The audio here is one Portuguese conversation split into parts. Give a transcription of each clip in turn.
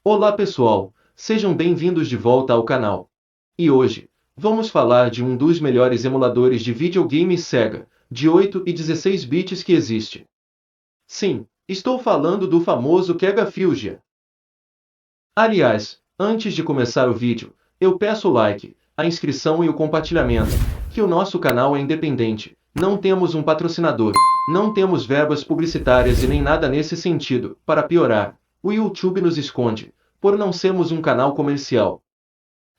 Olá pessoal, sejam bem-vindos de volta ao canal. E hoje, vamos falar de um dos melhores emuladores de videogame Sega, de 8 e 16 bits que existe. Sim, estou falando do famoso Kega Fusion. Aliás, antes de começar o vídeo, eu peço o like, a inscrição e o compartilhamento, que o nosso canal é independente, não temos um patrocinador, não temos verbas publicitárias e nem nada nesse sentido. Para piorar, o YouTube nos esconde, por não sermos um canal comercial.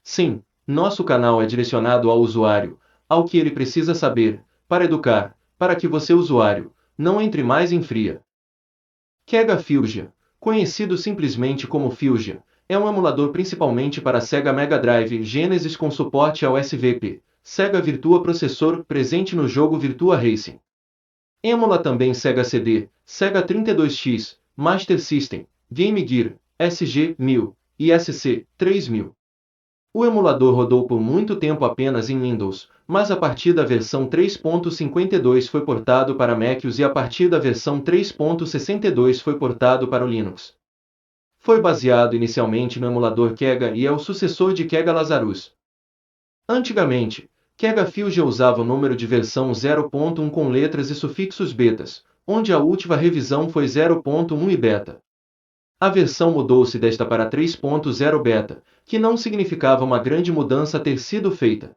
Sim, nosso canal é direcionado ao usuário, ao que ele precisa saber, para educar, para que você usuário, não entre mais em fria. Kega Fusion, conhecido simplesmente como Fusion, é um emulador principalmente para Sega Mega Drive Genesis com suporte ao SVP, Sega Virtua Processor, presente no jogo Virtua Racing. Emula também Sega CD, Sega 32X, Master System, Game Gear, SG-1000 e SC-3000. O emulador rodou por muito tempo apenas em Windows, mas a partir da versão 3.52 foi portado para Mac OS e a partir da versão 3.62 foi portado para o Linux. Foi baseado inicialmente no emulador Kega e é o sucessor de Kega Lazarus. Antigamente, Kega Fusion usava o número de versão 0.1 com letras e sufixos betas, onde a última revisão foi 0.1 e beta. A versão mudou-se desta para 3.0 beta, que não significava uma grande mudança ter sido feita.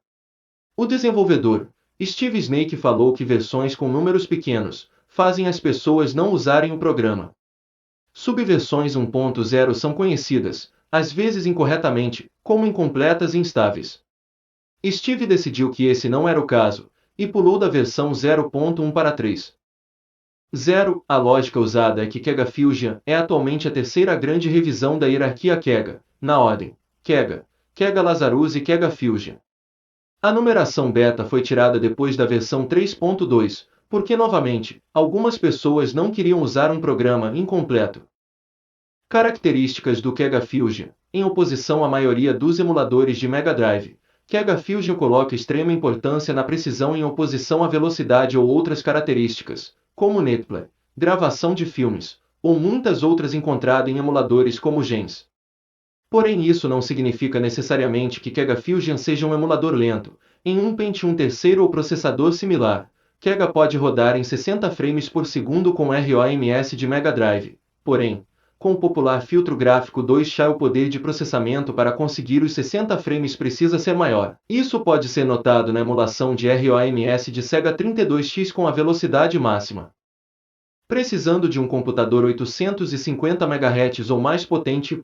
O desenvolvedor, Steve Snake, falou que versões com números pequenos fazem as pessoas não usarem o programa. Subversões 1.0 são conhecidas, às vezes incorretamente, como incompletas e instáveis. Steve decidiu que esse não era o caso, e pulou da versão 0.1 para 3.0. A lógica usada é que Kega Fusion é atualmente a terceira grande revisão da hierarquia Kega, na ordem Kega, Kega Lazarus e Kega Fusion. A numeração beta foi tirada depois da versão 3.2, porque novamente, algumas pessoas não queriam usar um programa incompleto. Características do Kega Fusion. Em oposição à maioria dos emuladores de Mega Drive, Kega Fusion coloca extrema importância na precisão em oposição à velocidade ou outras características, como netplay, gravação de filmes, ou muitas outras encontradas em emuladores como Gens. Porém isso não significa necessariamente que Kega Fusion seja um emulador lento. Em um Pentium terceiro ou processador similar, Kega pode rodar em 60 frames por segundo com ROMS de Mega Drive. Porém, com o popular filtro gráfico 2X, o poder de processamento para conseguir os 60 frames precisa ser maior. Isso pode ser notado na emulação de ROMS de Sega 32X com a velocidade máxima. Precisando de um computador 850 MHz ou mais potente,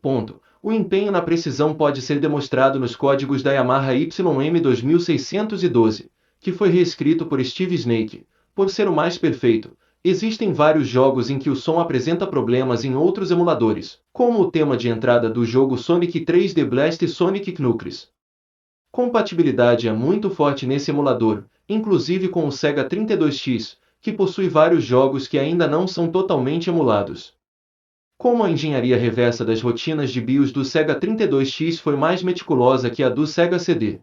o empenho na precisão pode ser demonstrado nos códigos da Yamaha YM2612, que foi reescrito por Steve Snake. Por ser o mais perfeito, existem vários jogos em que o som apresenta problemas em outros emuladores, como o tema de entrada do jogo Sonic 3D Blast e Sonic Knuckles. Compatibilidade é muito forte nesse emulador, inclusive com o Sega 32X, que possui vários jogos que ainda não são totalmente emulados. Como a engenharia reversa das rotinas de BIOS do Sega 32X foi mais meticulosa que a do Sega CD.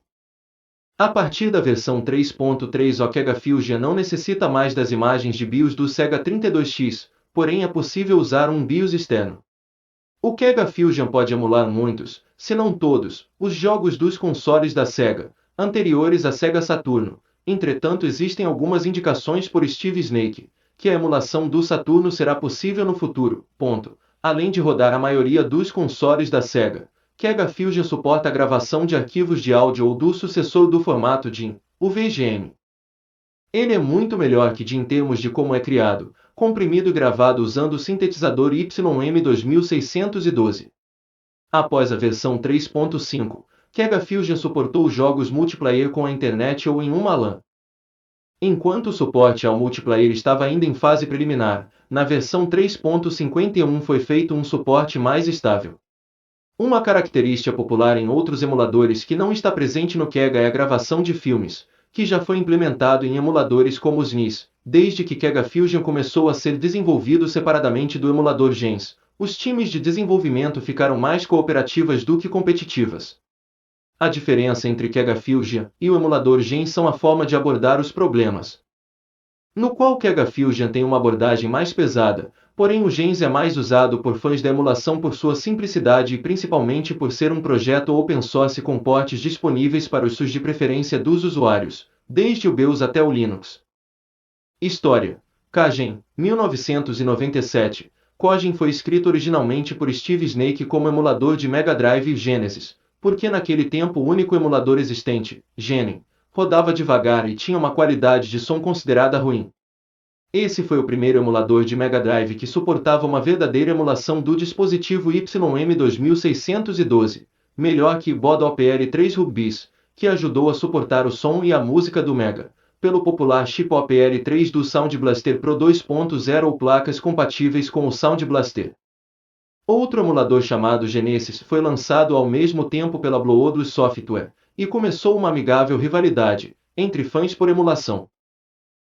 A partir da versão 3.3, o Kega Fusion não necessita mais das imagens de BIOS do Sega 32X, porém é possível usar um BIOS externo. O Kega Fusion pode emular muitos, se não todos, os jogos dos consoles da Sega, anteriores à Sega Saturno. Entretanto, existem algumas indicações por Steve Snake, que a emulação do Saturno será possível no futuro. Além de rodar a maioria dos consoles da Sega, Kega Fusion suporta a gravação de arquivos de áudio ou do sucessor do formato DIN, o VGM. Ele é muito melhor que DIN em termos de como é criado, comprimido e gravado usando o sintetizador YM2612. Após a versão 3.5, Kega Fusion suportou jogos multiplayer com a internet ou em uma LAN. Enquanto o suporte ao multiplayer estava ainda em fase preliminar, na versão 3.51 foi feito um suporte mais estável. Uma característica popular em outros emuladores que não está presente no Kega é a gravação de filmes, que já foi implementado em emuladores como os NIS. Desde que Kega Fusion começou a ser desenvolvido separadamente do emulador Gens, os times de desenvolvimento ficaram mais cooperativas do que competitivas. A diferença entre Kega Fusion e o emulador Gens são a forma de abordar os problemas. no qual Kega Fusion tem uma abordagem mais pesada, porém o Gens é mais usado por fãs da emulação por sua simplicidade e principalmente por ser um projeto open source com portes disponíveis para os SUS de preferência dos usuários, desde o BIOS até o Linux. História: Kagem, 1997. Kagem foi escrito originalmente por Steve Snake como emulador de Mega Drive e Genesis, porque naquele tempo o único emulador existente, Genin, rodava devagar e tinha uma qualidade de som considerada ruim. Esse foi o primeiro emulador de Mega Drive que suportava uma verdadeira emulação do dispositivo YM2612, melhor que Bod OPL3 Rugbys, que ajudou a suportar o som e a música do Mega, pelo popular chip OPL3 do Sound Blaster Pro 2.0 ou placas compatíveis com o Sound Blaster. Outro emulador chamado Genesis foi lançado ao mesmo tempo pela Bloodless Software, e começou uma amigável rivalidade entre fãs por emulação.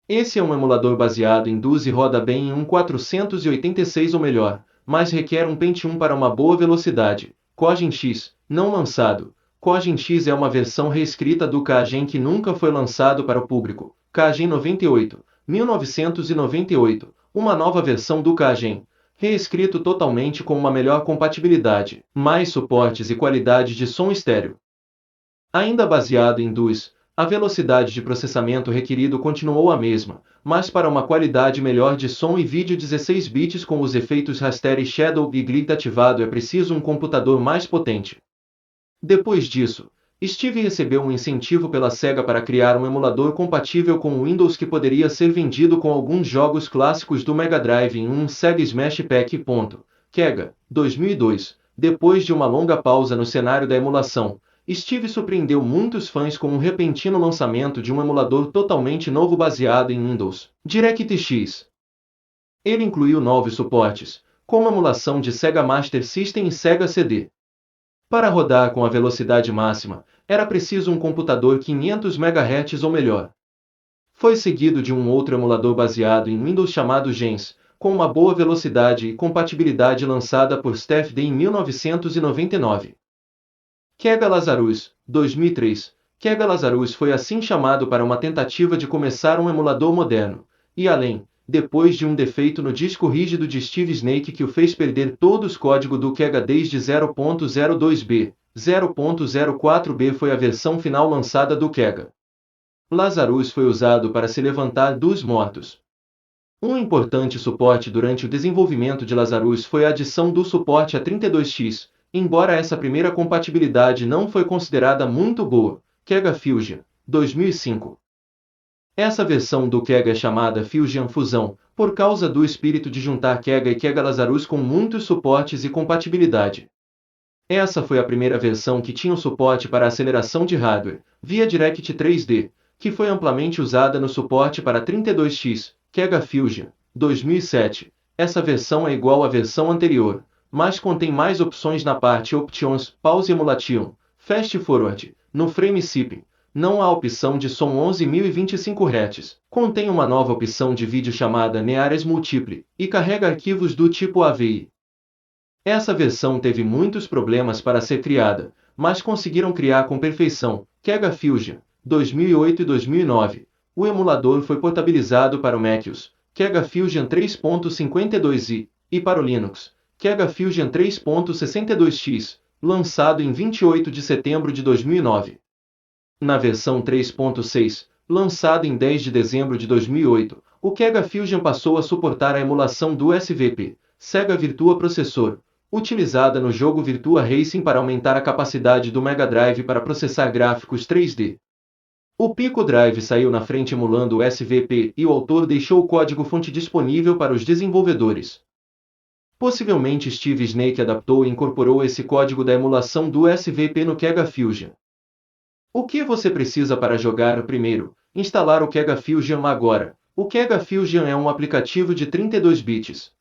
Esse é um emulador baseado em DOS e roda bem em um 486 ou melhor, mas requer um Pentium para uma boa velocidade. Kagem X, não lançado. Kagem X é uma versão reescrita do Kagem que nunca foi lançado para o público. Kagem 98, 1998, uma nova versão do Kagem, reescrito totalmente com uma melhor compatibilidade, mais suportes e qualidade de som estéreo. Ainda baseado em DOS, a velocidade de processamento requerido continuou a mesma, mas para uma qualidade melhor de som e vídeo 16 bits com os efeitos raster e shadow e glitch ativado é preciso um computador mais potente. Depois disso, Steve recebeu um incentivo pela Sega para criar um emulador compatível com o Windows que poderia ser vendido com alguns jogos clássicos do Mega Drive em um Sega Smash Pack. Kega, 2002, depois de uma longa pausa no cenário da emulação, Steve surpreendeu muitos fãs com o repentino lançamento de um emulador totalmente novo baseado em Windows, DirectX. Ele incluiu novos suportes, como emulação de Sega Master System e Sega CD. Para rodar com a velocidade máxima, era preciso um computador 500 MHz ou melhor. Foi seguido de um outro emulador baseado em Windows chamado Gens, com uma boa velocidade e compatibilidade lançada por STFD em 1999. Kega Lazarus, 2003. Kega Lazarus foi assim chamado para uma tentativa de começar um emulador moderno, e além, depois de um defeito no disco rígido de Steve Snake que o fez perder todos os códigos do Kega desde 0.02b, 0.04b foi a versão final lançada do Kega. Lazarus foi usado para se levantar dos mortos. Um importante suporte durante o desenvolvimento de Lazarus foi a adição do suporte a 32x, embora essa primeira compatibilidade não foi considerada muito boa. Kega Fusion, 2005. Essa versão do Kega é chamada Fusion Fusão, por causa do espírito de juntar Kega e Kega Lazarus com muitos suportes e compatibilidade. Essa foi a primeira versão que tinha o suporte para aceleração de hardware, via Direct 3D, que foi amplamente usada no suporte para 32x, Kega Fusion, 2007. Essa versão é igual à versão anterior, mas contém mais opções na parte Options, Pause Emulation, Fast Forward, no Frame Shipping. Não há opção de som 11.025 Hz. Contém uma nova opção de vídeo chamada Neares Multiple, e carrega arquivos do tipo AVI. Essa versão teve muitos problemas para ser criada, mas conseguiram criar com perfeição. Kega Fusion, 2008 e 2009. O emulador foi portabilizado para o Macios, Kega Fusion 3.52i, e para o Linux, Kega Fusion 3.62x, lançado em 28 de setembro de 2009. Na versão 3.6, lançada em 10 de dezembro de 2008, o Kega Fusion passou a suportar a emulação do SVP, Sega Virtua Processor, utilizada no jogo Virtua Racing para aumentar a capacidade do Mega Drive para processar gráficos 3D. O Pico Drive saiu na frente emulando o SVP e o autor deixou o código-fonte disponível para os desenvolvedores. Possivelmente Steve Snake adaptou e incorporou esse código da emulação do SVP no Kega Fusion. O que você precisa para jogar? Primeiro, instalar o Kega Fusion agora. O Kega Fusion é um aplicativo de 32 bits.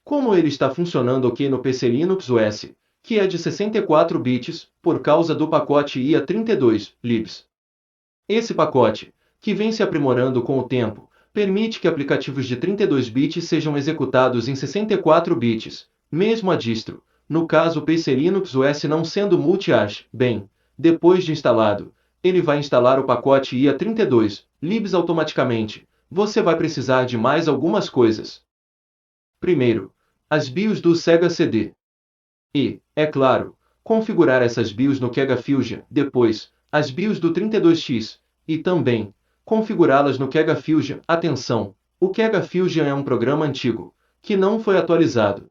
Como ele está funcionando aqui no PC Linux OS, que é de 64 bits, por causa do pacote IA32, libs. Esse pacote, que vem se aprimorando com o tempo, permite que aplicativos de 32 bits sejam executados em 64 bits, mesmo a distro, no caso o PC Linux OS não sendo multi-arch. Bem, depois de instalado, ele vai instalar o pacote IA32, libs automaticamente, você vai precisar de mais algumas coisas. Primeiro, as BIOS do Sega CD. E, é claro, configurar essas BIOS no Kega Fusion. Depois, as BIOS do 32X. E também, configurá-las no Kega Fusion. Atenção, o Kega Fusion é um programa antigo, que não foi atualizado.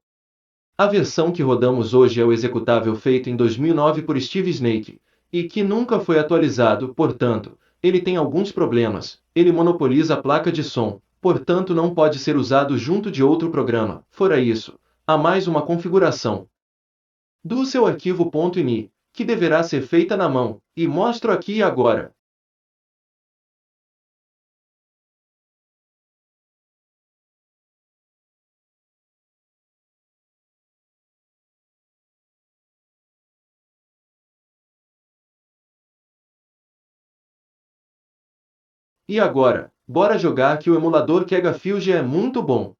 A versão que rodamos hoje é o executável feito em 2009 por Steve Snake, e que nunca foi atualizado, portanto, ele tem alguns problemas. Ele monopoliza a placa de som, portanto não pode ser usado junto de outro programa. Fora isso, há mais uma configuração do seu arquivo .ini, que deverá ser feita na mão, e mostro aqui e agora. E agora, bora jogar que o emulador Kega Fusion é muito bom.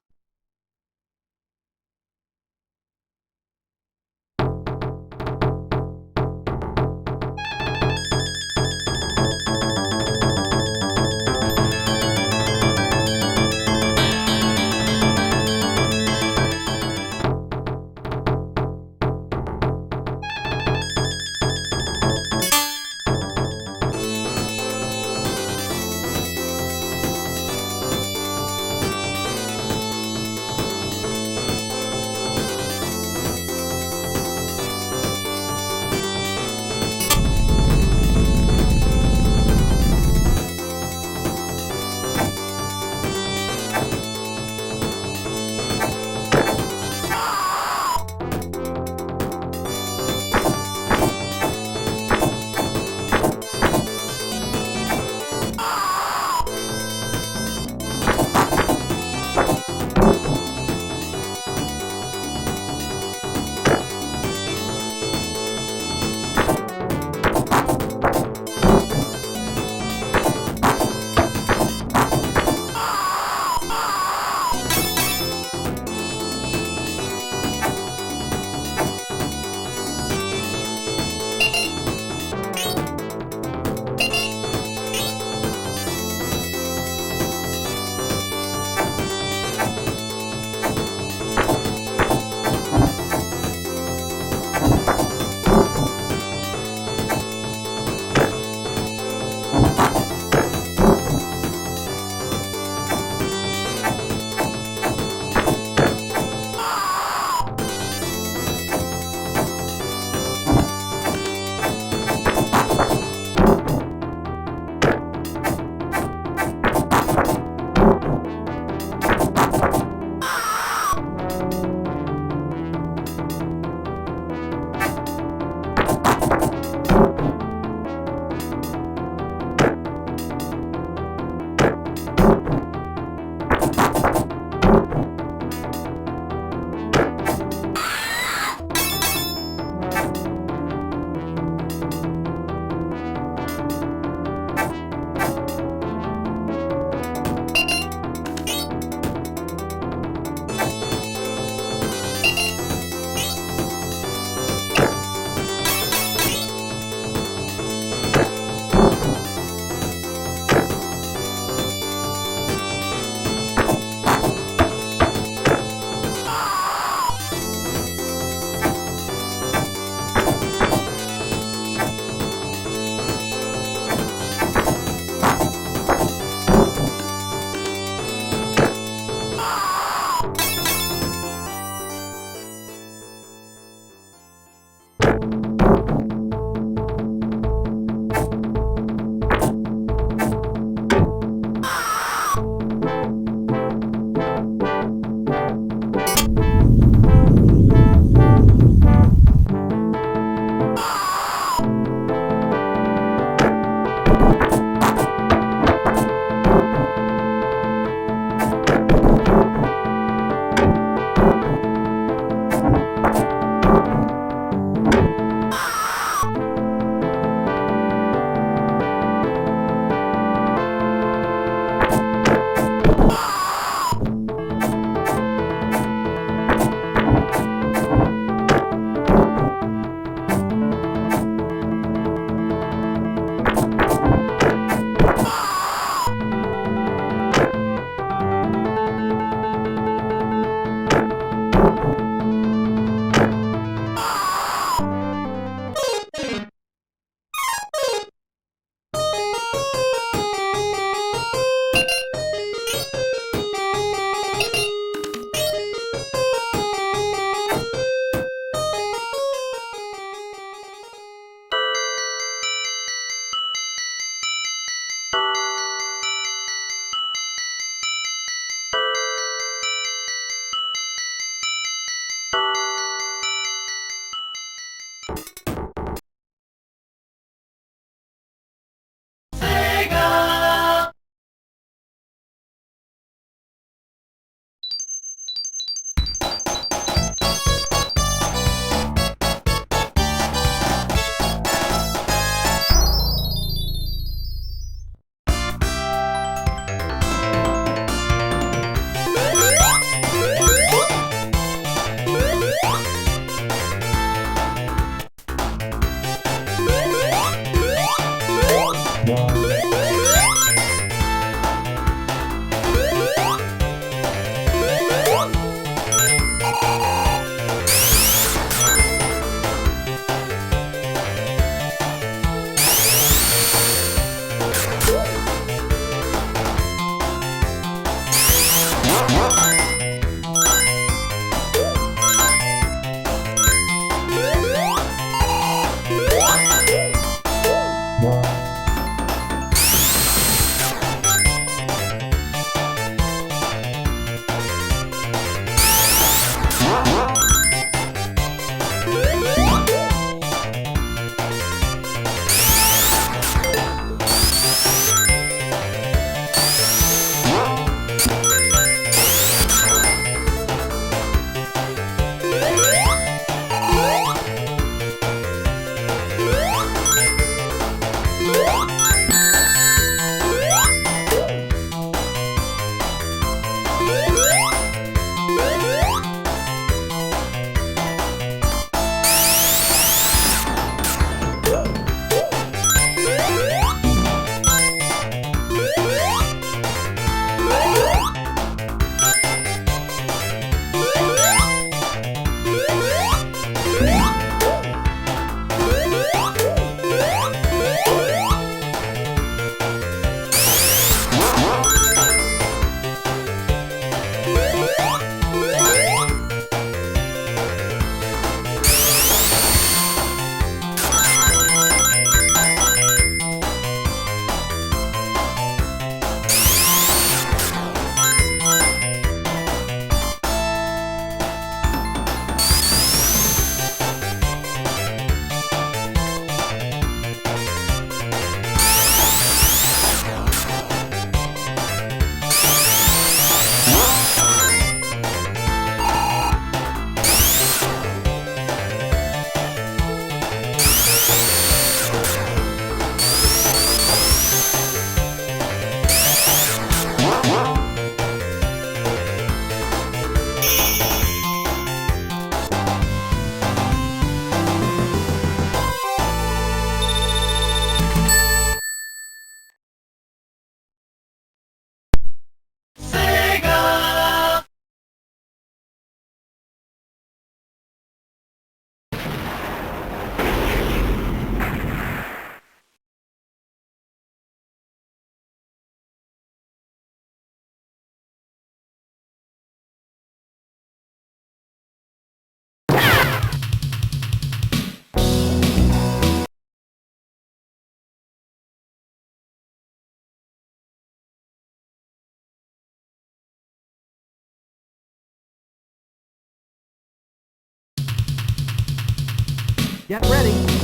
Get ready.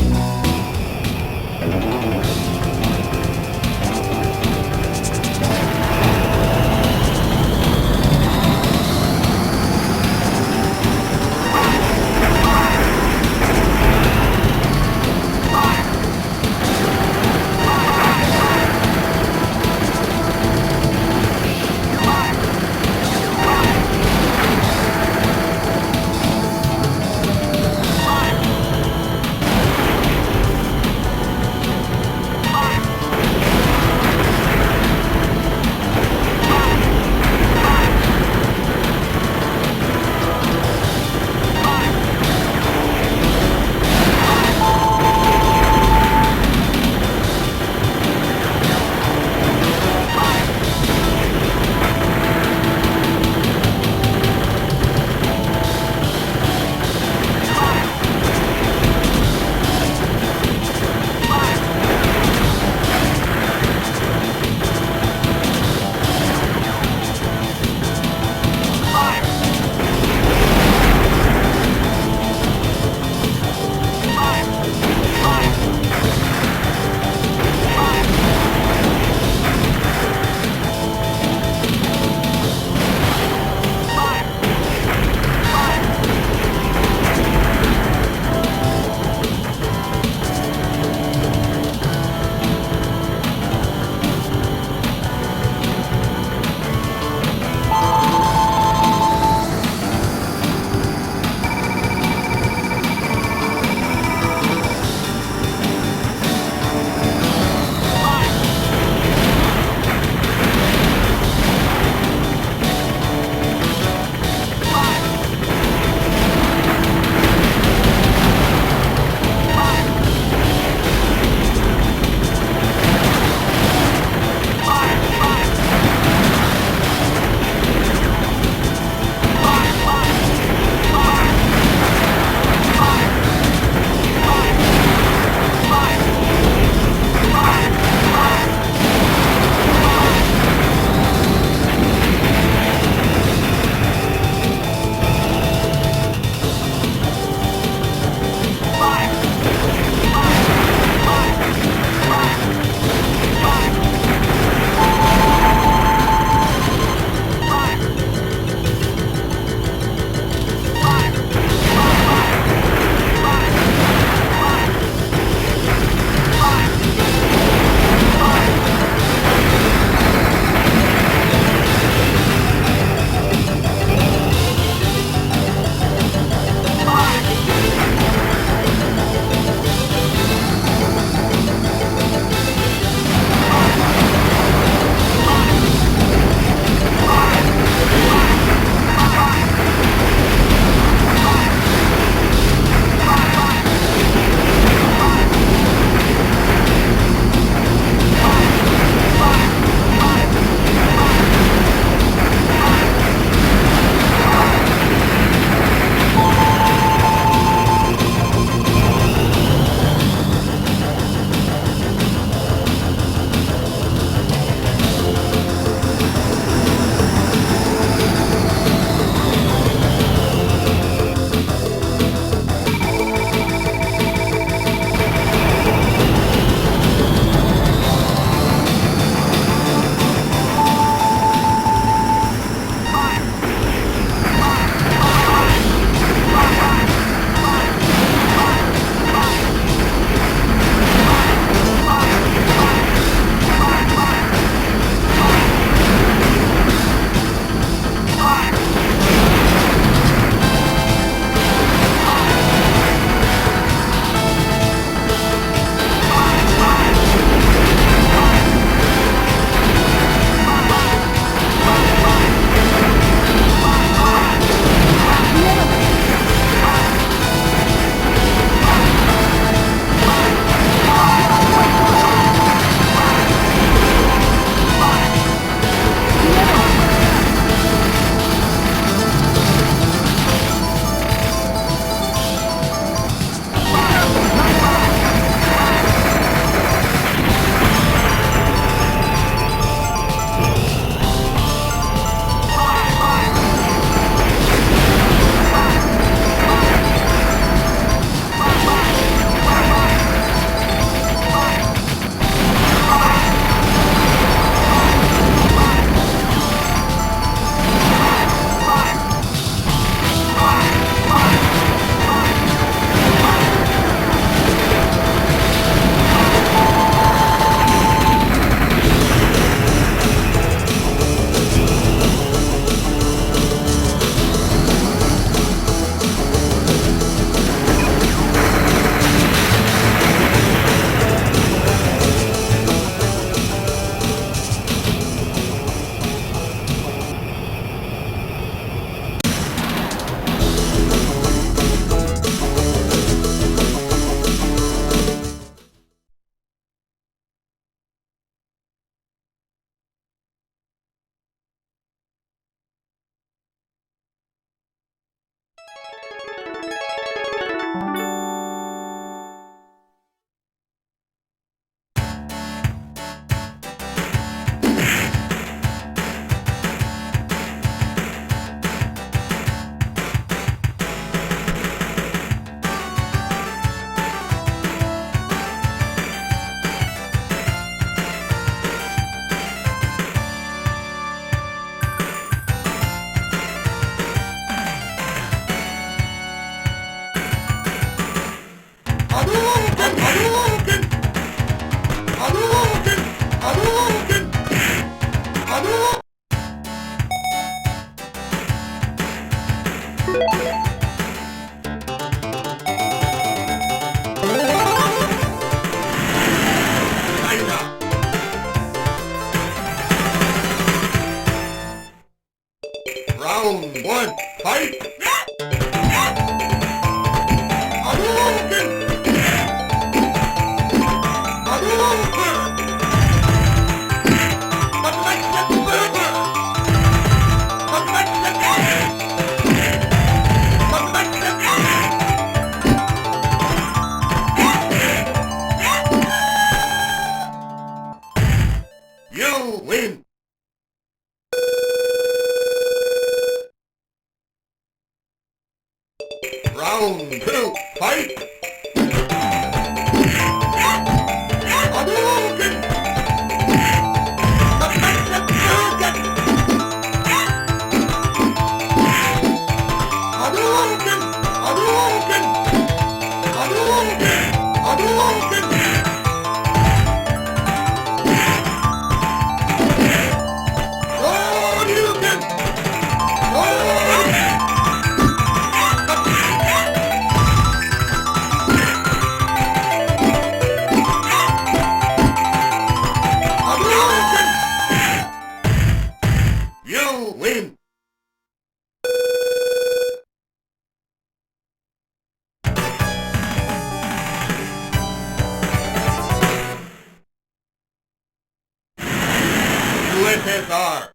USSR.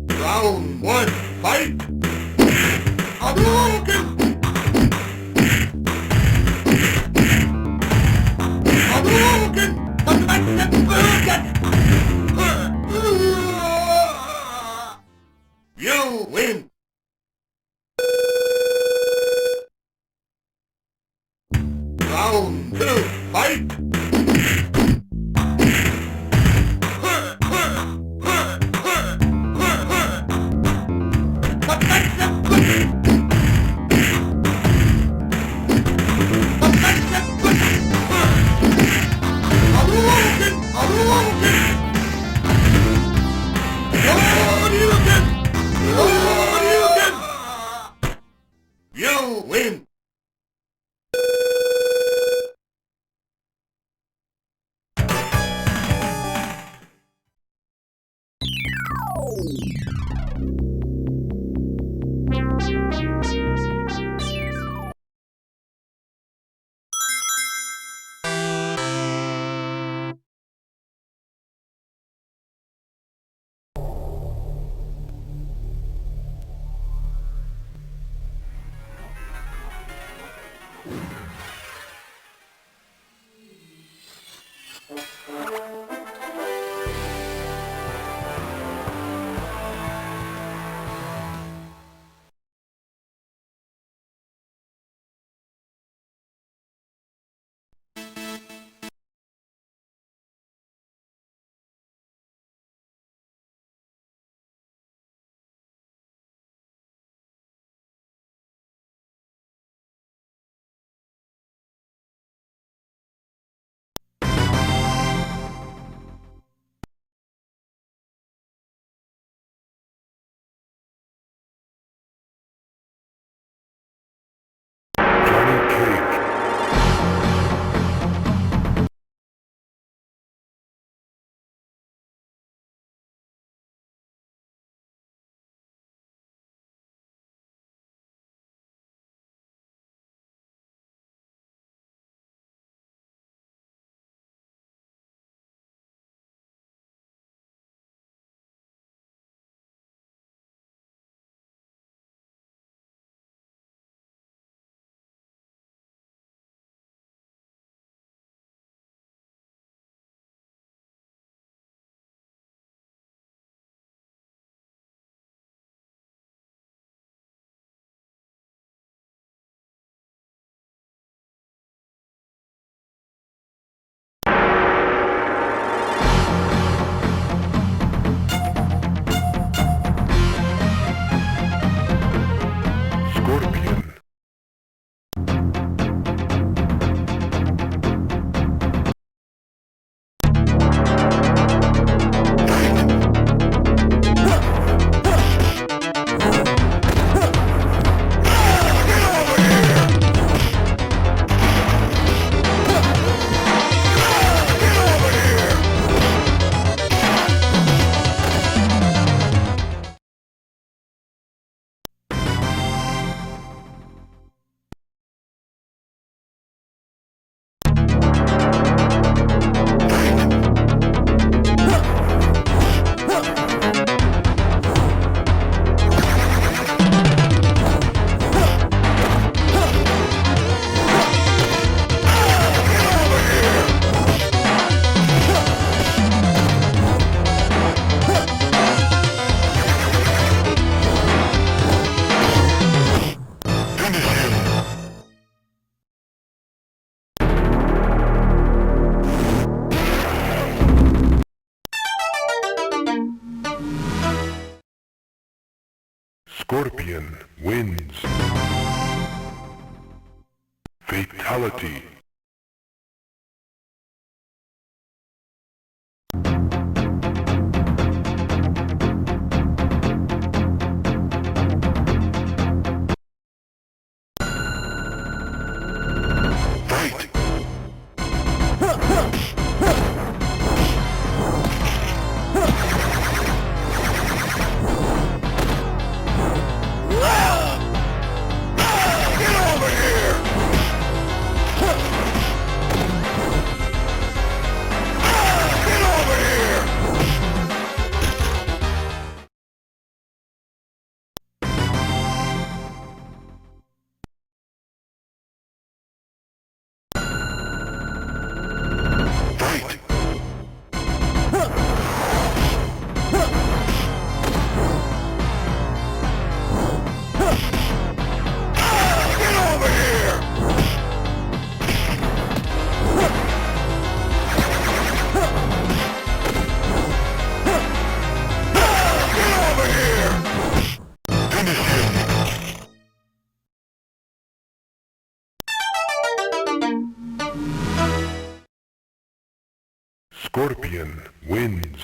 Round 1, fight! Hadouken! Hadouken! You win! Round 2, fight! You win! Scorpion. Scorpion wins. Fatality. Fight! Get over here! Scorpion wins.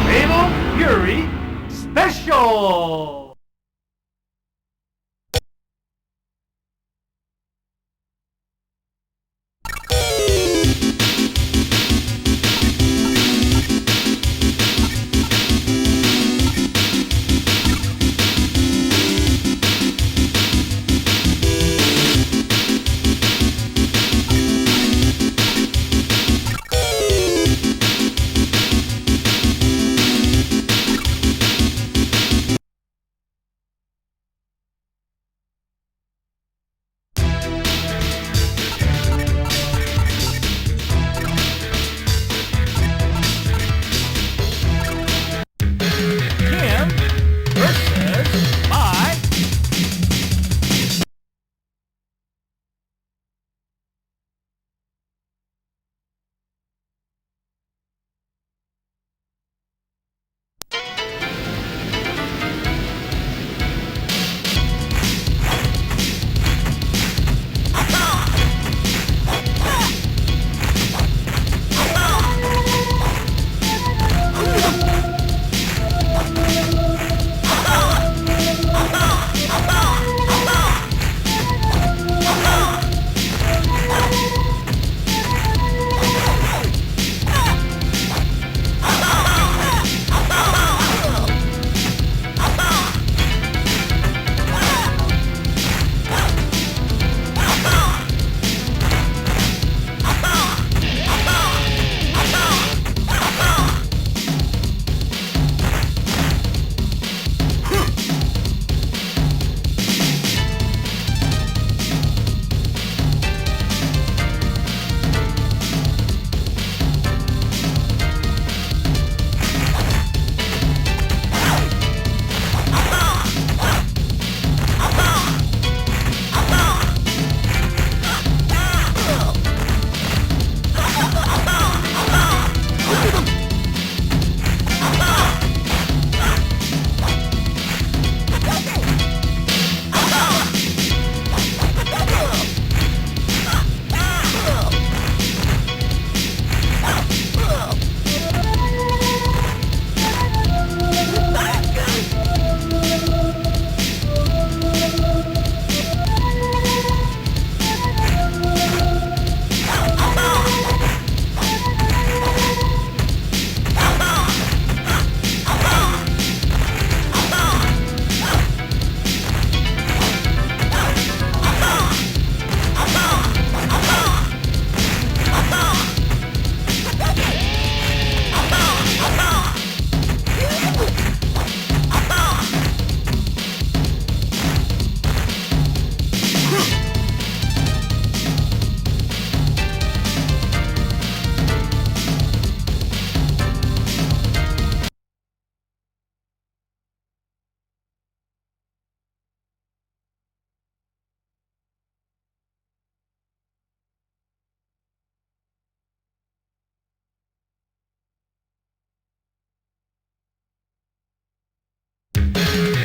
Fatal Fury Special! Kim versus I.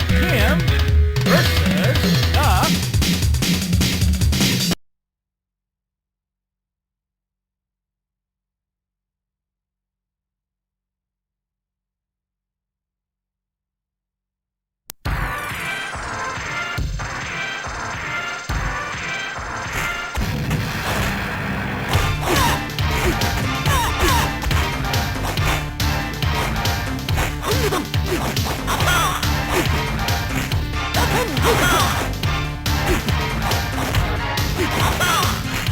Kim versus Duck.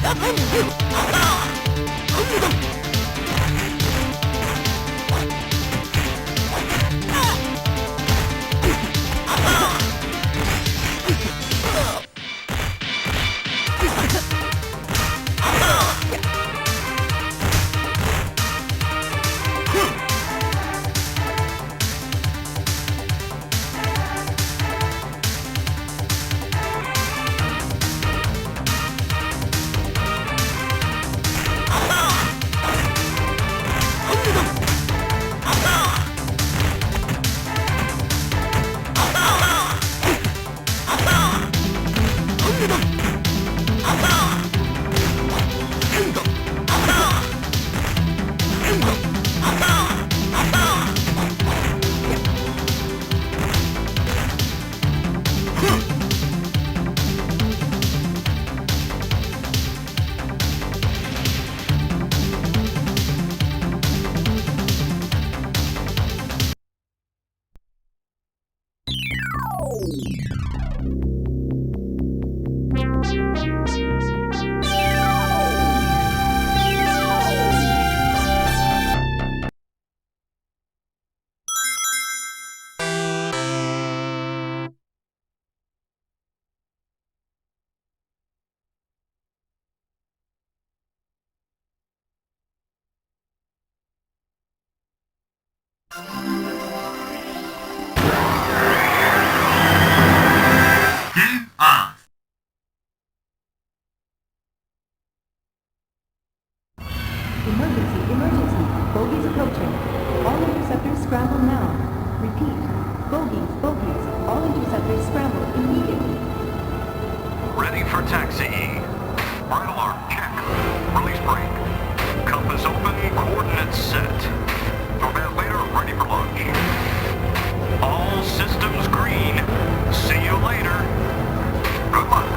Come on! Emergency, emergency. Bogies approaching. All interceptors scramble now. Repeat. Bogies, bogies. All interceptors scramble immediately. Ready for taxiing. Red alert, check. Release brake. Compass open, coordinates set. Torpedo leader, ready for launch. All systems green. See you later. Good luck.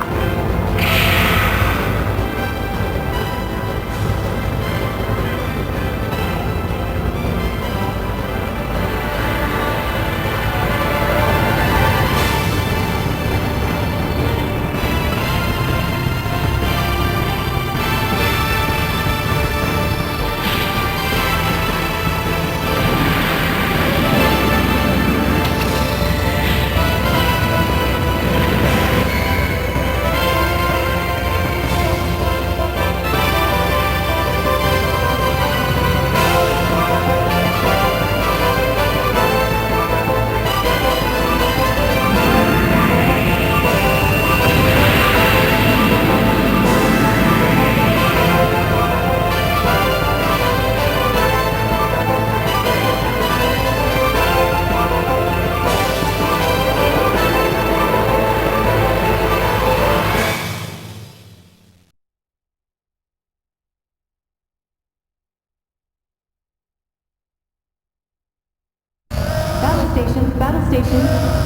Battle station.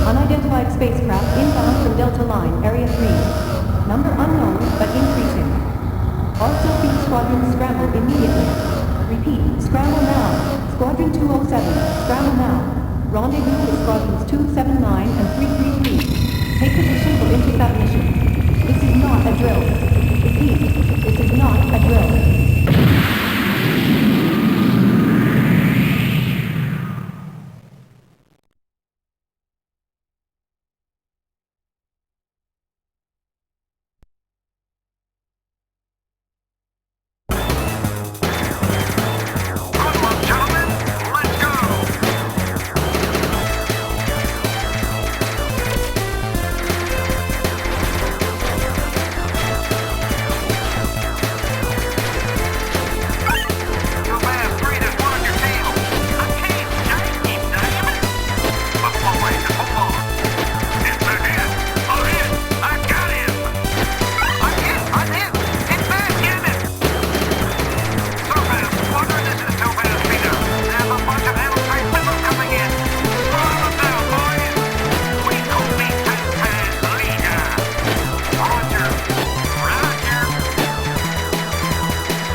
Unidentified spacecraft inbound from Delta Line, Area 3. Number unknown, but increasing. All Sylphine squadrons scramble immediately. Repeat, scramble now. Squadron 207, scramble now. Rendezvous with Squadrons 279 and 333. Take position for intercept mission. This is not a drill. Repeat, this is not a drill.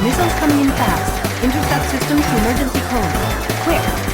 Missiles coming in fast. Intercept systems to emergency code. Quick!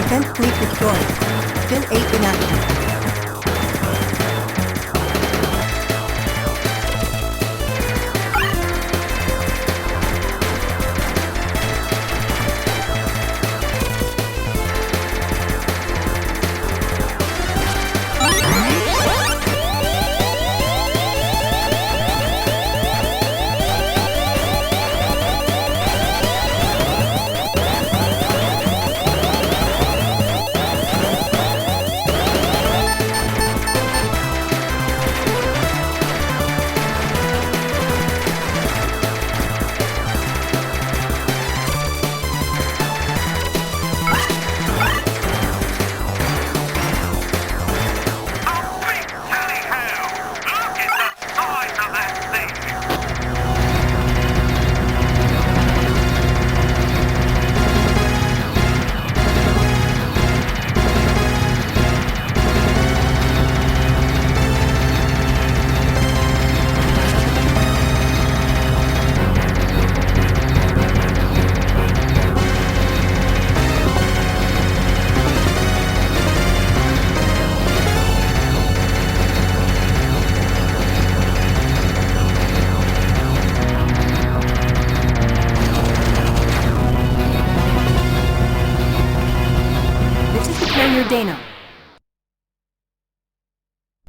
Defense fleet destroyed. Still 8 in action. Dana.